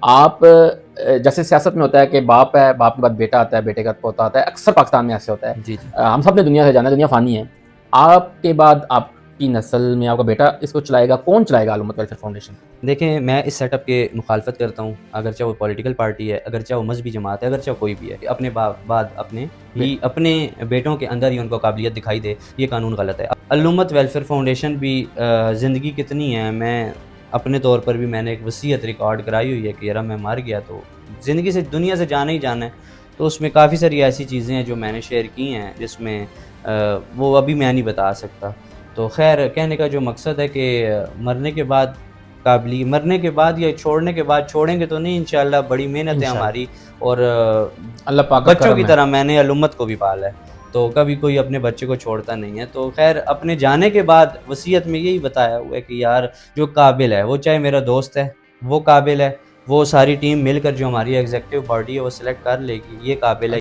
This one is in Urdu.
آپ جیسے سیاست میں ہوتا ہے کہ باپ ہے، باپ کے بعد بیٹا آتا ہے، بیٹے کے بعد پوتا آتا ہے، اکثر پاکستان میں ایسے ہوتا ہے. جی جی. ہم سب نے دنیا سے جانا ہے، دنیا فانی ہے. آپ کے بعد آپ کی نسل میں آپ کا بیٹا اس کو چلائے گا، کون چلائے گا علومت ویلفیئر فاؤنڈیشن؟ دیکھیں میں اس سیٹ اپ کے مخالفت کرتا ہوں، اگرچہ وہ پولیٹیکل پارٹی ہے، اگرچہ وہ مذہبی جماعت ہے، اگرچہ کوئی بھی ہے. اپنے بعد اپنے بیٹوں کے اندر ہی ان کو قابلیت دکھائی دے، یہ قانون غلط ہے. علومت ویلفیئر فاؤنڈیشن بھی زندگی کتنی ہے، میں اپنے طور پر بھی میں نے ایک وصیت ریکارڈ کرائی ہوئی ہے کہ یار میں مر گیا تو زندگی سے دنیا سے جانا ہی جانا ہے. تو اس میں کافی ساری ایسی چیزیں ہیں جو میں نے شیئر کی ہیں جس میں وہ ابھی میں نہیں بتا سکتا. تو خیر کہنے کا جو مقصد ہے کہ مرنے کے بعد یا چھوڑنے کے بعد، چھوڑیں گے تو نہیں انشاءاللہ، بڑی محنت ہے انشاءاللہ ہماری، اور اللہ پاک کا بچوں کی کرم ہے. طرح میں نے علومت کو بھی پالا ہے، تو کبھی کوئی اپنے بچے کو چھوڑتا نہیں ہے. تو خیر اپنے جانے کے بعد وصیت میں یہی بتایا ہوا ہے کہ یار جو قابل ہے، وہ چاہے میرا دوست ہے وہ قابل ہے، وہ ساری ٹیم مل کر جو ہماری ایگزیکٹو باڈی ہے وہ سلیکٹ کر لے گی، یہ قابل ہے.